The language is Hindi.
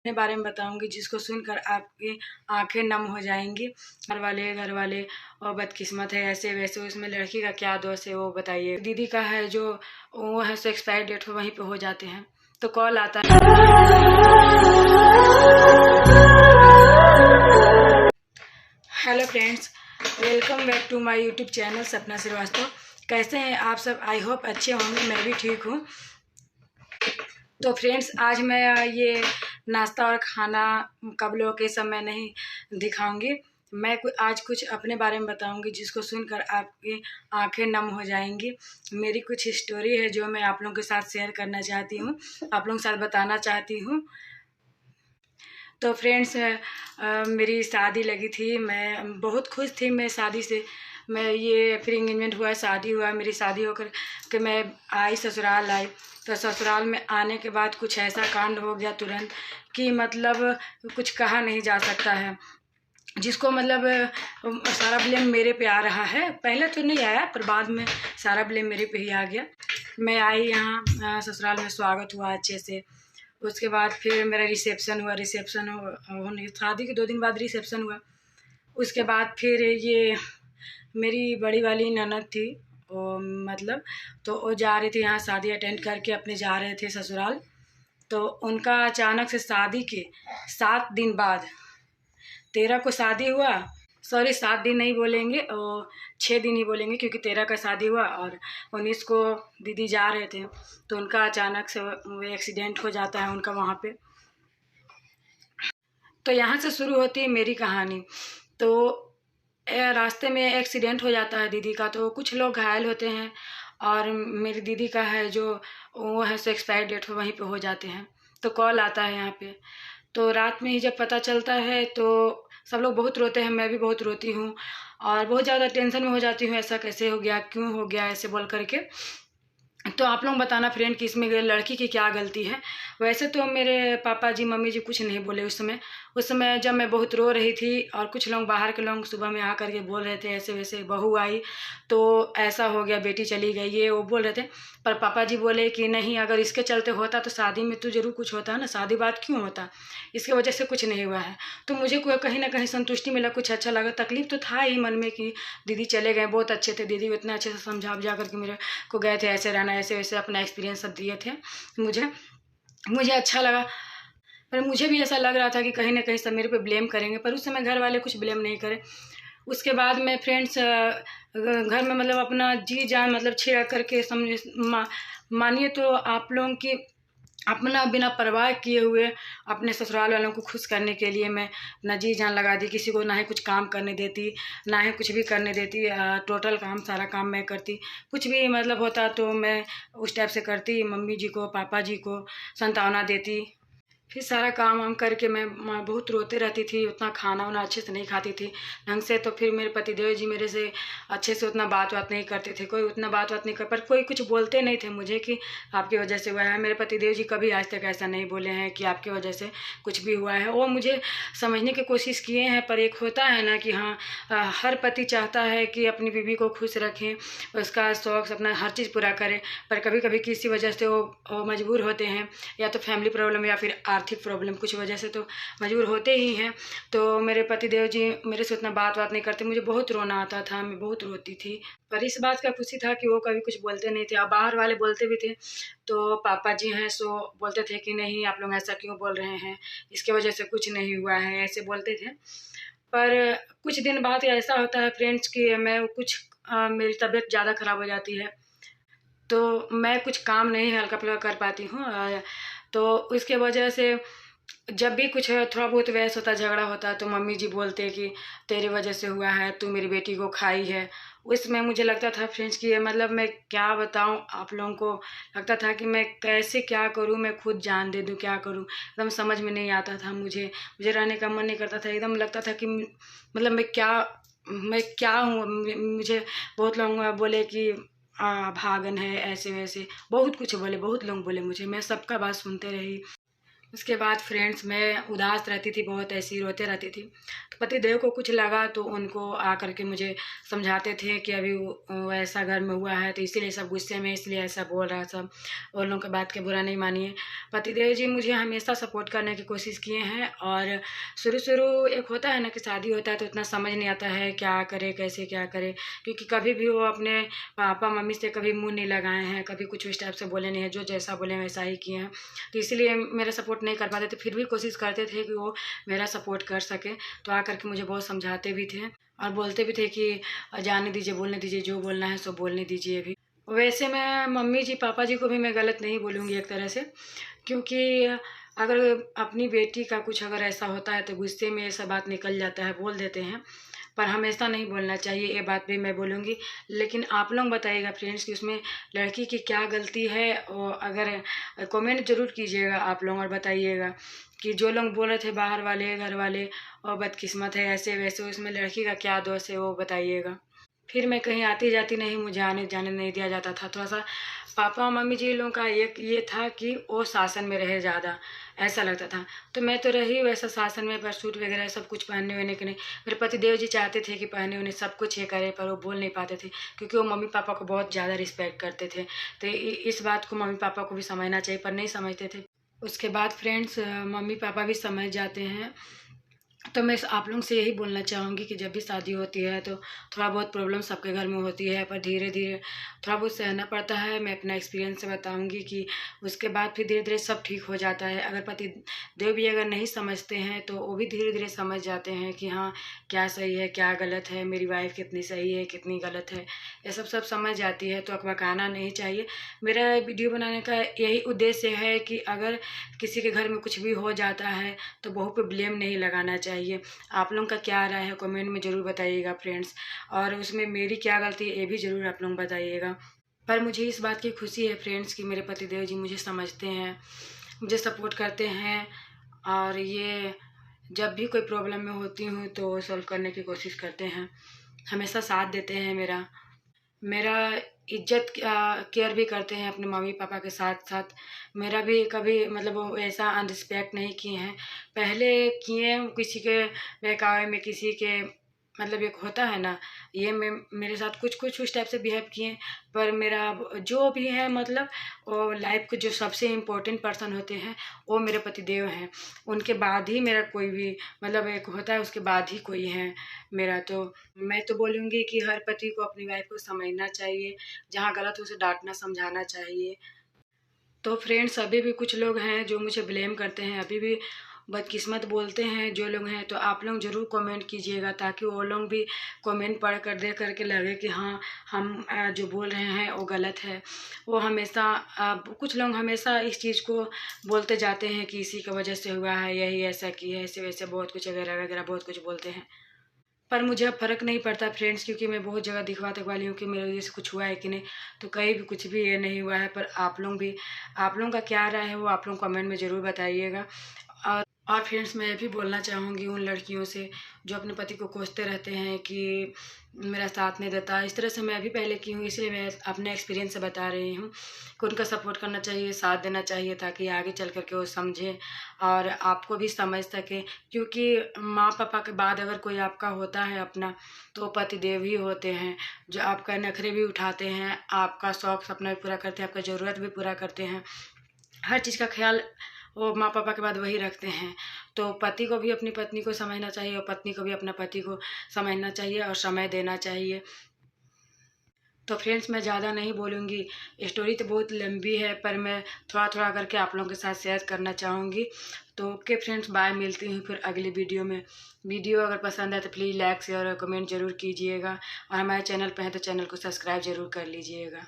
अपने बारे में बताऊंगी जिसको सुनकर आपकी आंखें नम हो जाएंगी। घर वाले और बदकिस्मत है ऐसे वैसे, उसमें लड़की का क्या दोष है वो बताइए। दीदी का है जो वो है सो एक्सपायर डेट वहीं पे हो जाते हैं तो कॉल आता है। Hello friends, welcome back to my YouTube channel Sapna Srivastava. कैसे हैं आप सब? आई होप अच्छे होंगे, मैं भी ठीक हूँ। तो फ्रेंड्स, आज मैं ये नाश्ता और खाना कब लोकेशन मैं नहीं दिखाऊंगी। मैं आज कुछ अपने बारे में बताऊंगी जिसको सुनकर आपकी आंखें नम हो जाएंगी। मेरी कुछ स्टोरी है जो मैं आप लोगों के साथ शेयर करना चाहती हूँ, आप लोगों के साथ बताना चाहती हूँ। तो फ्रेंड्स, मेरी शादी लगी थी, मैं बहुत खुश थी। मैं शादी से मैं ये फिर इंगेजमेंट हुआ, शादी हुआ, मेरी शादी होकर के मैं आई ससुराल आई। तो ससुराल में आने के बाद कुछ ऐसा कांड हो गया तुरंत कि मतलब कुछ कहा नहीं जा सकता है। जिसको मतलब सारा ब्लेम मेरे पे आ रहा है। पहले तो नहीं आया पर बाद में सारा ब्लेम मेरे पे ही आ गया। मैं आई यहाँ ससुराल में, स्वागत हुआ अच्छे से। उसके बाद फिर मेरा रिसेप्शन हुआ। होने शादी के 2 दिन बाद रिसेप्शन हुआ। उसके बाद फिर ये मेरी बड़ी वाली ननद थी, वो मतलब तो वो जा रही थी यहाँ शादी अटेंड करके अपने जा रहे थे ससुराल। तो उनका अचानक से शादी के 7 दिन बाद, 13 को शादी हुआ, सॉरी 7 दिन नहीं बोलेंगे और 6 दिन ही बोलेंगे क्योंकि 13 का शादी हुआ और 19 को दीदी जा रहे थे तो उनका अचानक से वो एक्सीडेंट हो जाता है उनका वहाँ पे। तो यहाँ से शुरू होती है मेरी कहानी। तो रास्ते में एक्सीडेंट हो जाता है दीदी का, तो कुछ लोग घायल होते हैं और मेरी दीदी का है जो वो है सो एक्सपायर डेट वहीं पे हो जाते हैं। तो कॉल आता है यहाँ पे। तो रात में ही जब पता चलता है तो सब लोग बहुत रोते हैं, मैं भी बहुत रोती हूँ और बहुत ज़्यादा टेंशन में हो जाती हूँ, ऐसा कैसे हो गया, क्यों हो गया ऐसे बोल करके। तो आप लोग बताना फ्रेंड कि इसमें लड़की की क्या गलती है। वैसे तो मेरे पापा जी मम्मी जी कुछ नहीं बोले उस समय जब मैं बहुत रो रही थी और कुछ लोग बाहर के लोग सुबह में आकर के बोल रहे थे ऐसे वैसे, बहू आई तो ऐसा हो गया, बेटी चली गई, ये वो बोल रहे थे। पर पापा जी बोले कि नहीं, अगर इसके चलते होता तो शादी में तो ज़रूर कुछ होता है ना, शादी बात क्यों होता, इसकी वजह से कुछ नहीं हुआ है। तो मुझे कहीं ना कहीं संतुष्टि मिला, कुछ अच्छा लगा। तकलीफ तो था ही मन में कि दीदी चले गए, बहुत अच्छे थे दीदी, इतना अच्छे से समझा बुझा करके मेरे को गए थे, ऐसे रहना ऐसे वैसे अपना एक्सपीरियंस सब दिए थे। मुझे अच्छा लगा। पर मुझे भी ऐसा लग रहा था कि कहीं ना कहीं सब मेरे पे ब्लेम करेंगे, पर उस समय घर वाले कुछ ब्लेम नहीं करे। उसके बाद में फ्रेंड्स घर में मतलब अपना जी जान मतलब छिड़ा करके समझे, मानिए तो आप लोगों की अपना बिना परवाह किए हुए अपने ससुराल वालों को खुश करने के लिए मैं अपना जी जान लगा दी। किसी को ना ही कुछ काम करने देती, ना ही कुछ भी करने देती। टोटल काम, सारा काम मैं करती। कुछ भी मतलब होता तो मैं उस टाइप से करती, मम्मी जी को पापा जी को सांत्वना देती। फिर सारा काम वाम करके मैं बहुत रोते रहती थी, उतना खाना वाना अच्छे से नहीं खाती थी ढंग से। तो फिर मेरे पतिदेव जी मेरे से अच्छे से उतना बात बात नहीं करते थे, कोई उतना बात बात नहीं कर, पर कोई कुछ बोलते नहीं थे मुझे कि आपकी वजह से हुआ है। मेरे पतिदेव जी कभी आज तक ऐसा नहीं बोले हैं कि आपकी वजह से कुछ भी हुआ है। वो मुझे समझने की कोशिश किए हैं, पर एक होता है ना कि हाँ, हर पति चाहता है कि अपनी बीवी को खुश रखें, उसका शौक अपना हर चीज़ पूरा करें। पर कभी कभी किसी वजह से वो मजबूर होते हैं, या तो फैमिली प्रॉब्लम या फिर आर्थिक प्रॉब्लम, कुछ वजह से तो मजबूर होते ही हैं। तो मेरे पतिदेव जी मेरे से उतना बात नहीं करते। मुझे बहुत रोना आता था, मैं बहुत रोती थी। पर इस बात का खुशी था कि वो कभी कुछ बोलते नहीं थे, और बाहर वाले बोलते भी थे तो पापा जी हैं सो बोलते थे कि नहीं, आप लोग ऐसा क्यों बोल रहे हैं, इसके वजह से कुछ नहीं हुआ है, ऐसे बोलते थे। पर कुछ दिन बाद ऐसा होता है फ्रेंड्स कि मैं कुछ मेरी तबीयत ज़्यादा ख़राब हो जाती है, तो मैं कुछ काम नहीं हल्का फुल्का कर पाती हूँ। तो उसके वजह से जब भी कुछ थोड़ा बहुत बहस होता, झगड़ा होता, तो मम्मी जी बोलते कि तेरी वजह से हुआ है, तू मेरी बेटी को खाई है। उसमें मुझे लगता था फ्रेंड्स कि मतलब मैं क्या बताऊं आप लोगों को, लगता था कि मैं कैसे क्या करूं, मैं खुद जान दे दूं, क्या करूं, एकदम समझ में नहीं आता था। मुझे रहने का मन नहीं करता था, एकदम लगता था कि मतलब मैं क्या हूँ। मुझे बहुत लोग बोले कि भागन है, ऐसे वैसे बहुत कुछ बोले, बहुत लोग बोले मुझे, मैं सबका बात सुनते रही। उसके बाद फ्रेंड्स मैं उदास रहती थी, बहुत ऐसी रोते रहती थी। तो पतिदेव को कुछ लगा तो उनको आकर के मुझे समझाते थे कि अभी वो ऐसा घर में हुआ है तो इसीलिए सब गुस्से में, इसलिए ऐसा बोल रहा है सब, और लोगों की बात के बुरा नहीं मानिए। पतिदेव जी मुझे हमेशा सपोर्ट करने की कोशिश किए हैं। और शुरू एक होता है ना कि शादी होता है तो इतना समझ नहीं आता है क्या करे, कैसे क्या करे, क्योंकि कभी भी वो अपने पापा मम्मी से कभी मुँह नहीं लगाए हैं, कभी कुछ उस टाइप से बोले नहीं है, जो जैसा बोले वैसा ही किए हैं। तो इसीलिए मेरा सपोर्ट नहीं कर पाते थे, फिर भी कोशिश करते थे कि वो मेरा सपोर्ट कर सके। तो आकर के मुझे बहुत समझाते भी थे और बोलते भी थे कि जाने दीजिए, बोलने दीजिए, जो बोलना है सो बोलने दीजिए। अभी वैसे मैं मम्मी जी पापा जी को भी मैं गलत नहीं बोलूँगी एक तरह से, क्योंकि अगर अपनी बेटी का कुछ अगर ऐसा होता है तो गुस्से में ये सब बात निकल जाता है, बोल देते हैं, पर हमेशा नहीं बोलना चाहिए, ये बात भी मैं बोलूँगी। लेकिन आप लोग बताइएगा फ्रेंड्स कि उसमें लड़की की क्या गलती है, और अगर कमेंट ज़रूर कीजिएगा आप लोग और बताइएगा कि जो लोग बोल रहे थे बाहर वाले घर वाले और बदकिस्मत है ऐसे वैसे, उसमें लड़की का क्या दोष है वो बताइएगा। फिर मैं कहीं आती जाती नहीं, मुझे आने जाने नहीं दिया जाता था। थोड़ा सा पापा और मम्मी जी लोगों का एक ये था कि वो शासन में रहे ज़्यादा, ऐसा लगता था। तो मैं तो रही वैसा शासन में, पर सूट वगैरह सब कुछ पहनने वहनने के नहीं। मेरे पतिदेव जी चाहते थे कि पहने उन्हें सब कुछ ये करे, पर वो बोल नहीं पाते थे क्योंकि वो मम्मी पापा को बहुत ज़्यादा रिस्पेक्ट करते थे। तो इस बात को मम्मी पापा को भी समझना चाहिए, पर नहीं समझते थे। उसके बाद फ्रेंड्स मम्मी पापा भी समझ जाते हैं। तो मैं आप लोगों से यही बोलना चाहूँगी कि जब भी शादी होती है तो थोड़ा बहुत प्रॉब्लम सबके घर में होती है, पर धीरे धीरे थोड़ा बहुत सहना पड़ता है। मैं अपना एक्सपीरियंस से बताऊँगी कि उसके बाद फिर धीरे धीरे सब ठीक हो जाता है। अगर पति देव भी अगर नहीं समझते हैं तो वो भी धीरे धीरे समझ जाते हैं कि हाँ क्या सही है क्या गलत है, मेरी वाइफ कितनी सही है कितनी गलत है, ये सब समझ जाती है। तो अकबकाना नहीं चाहिए। मेरा वीडियो बनाने का यही उद्देश्य है कि अगर किसी के घर में कुछ भी हो जाता है तो बहू पे ब्लेम नहीं लगाना चाहिए। आप लोगों का क्या राय है कमेंट में ज़रूर बताइएगा फ्रेंड्स, और उसमें मेरी क्या गलती है ये भी ज़रूर आप लोग बताइएगा। पर मुझे इस बात की खुशी है फ्रेंड्स कि मेरे पतिदेव जी मुझे समझते हैं, मुझे सपोर्ट करते हैं, और ये जब भी कोई प्रॉब्लम में होती हूँ तो सॉल्व करने की कोशिश करते हैं, हमेशा साथ देते हैं मेरा मेरा इज्जत केयर भी करते हैं अपने मम्मी पापा के साथ साथ। मेरा भी कभी मतलब वो ऐसा अनरिस्पेक्ट नहीं किए हैं, पहले किए हैं किसी के बहकावे में, किसी के मतलब एक होता है ना, ये मेरे साथ कुछ उस टाइप से बिहेव किए। पर मेरा जो भी है मतलब वो लाइफ के जो सबसे इम्पोर्टेंट पर्सन होते हैं वो मेरे पतिदेव हैं। उनके बाद ही मेरा कोई भी मतलब एक होता है, उसके बाद ही कोई है मेरा। तो मैं तो बोलूँगी कि हर पति को अपनी वाइफ को समझना चाहिए, जहाँ गलत हो उसे डांटना समझाना चाहिए। तो फ्रेंड्स अभी भी कुछ लोग हैं जो मुझे ब्लेम करते हैं, अभी भी बदकिस्मत बोलते हैं जो लोग हैं। तो आप लोग ज़रूर कमेंट कीजिएगा ताकि वो लोग भी कमेंट पढ़ कर देख करके लगे कि हाँ हम जो बोल रहे हैं वो गलत है। वो हमेशा कुछ लोग हमेशा इस चीज़ को बोलते जाते हैं कि इसी की वजह से हुआ है, यही ऐसा की है, ऐसे वैसे बहुत कुछ वगैरह वगैरह बहुत कुछ बोलते हैं। पर मुझे अब फ़र्क नहीं पड़ता फ्रेंड्स, क्योंकि मैं बहुत जगह दिखवाने वाली हूँ कि मेरे वजह से कुछ हुआ है कि नहीं। तो कहीं भी कुछ भी ये नहीं हुआ है। पर आप लोगों का क्या राय है वो आप लोग कमेंट में ज़रूर बताइएगा। और फ्रेंड्स मैं ये भी बोलना चाहूँगी उन लड़कियों से जो अपने पति को कोसते रहते हैं कि मेरा साथ नहीं देता। इस तरह से मैं भी पहले की हूँ, इसलिए मैं अपने एक्सपीरियंस से बता रही हूँ कि उनका सपोर्ट करना चाहिए, साथ देना चाहिए, ताकि आगे चल कर के वो समझें और आपको भी समझ सकें। क्योंकि माँ पापा के बाद अगर कोई आपका होता है अपना तो पतिदेव ही होते हैं, जो आपका नखरे भी उठाते हैं, आपका शौक सपना भी पूरा करते हैं, आपका ज़रूरत भी पूरा करते हैं, हर चीज़ का ख्याल वो माँ पापा के बाद वही रखते हैं। तो पति को भी अपनी पत्नी को समझना चाहिए और पत्नी को भी अपना पति को समझना चाहिए और समय देना चाहिए। तो फ्रेंड्स मैं ज़्यादा नहीं बोलूँगी, स्टोरी तो बहुत लंबी है पर मैं थोड़ा थोड़ा करके आप लोगों के साथ शेयर करना चाहूँगी। तो ओके फ्रेंड्स, बाय, मिलती हूँ फिर अगली वीडियो में। वीडियो अगर पसंद है तो प्लीज़ लाइक शेयर और कमेंट ज़रूर कीजिएगा, और हमारे चैनल पर हैं तो चैनल को सब्सक्राइब ज़रूर कर लीजिएगा।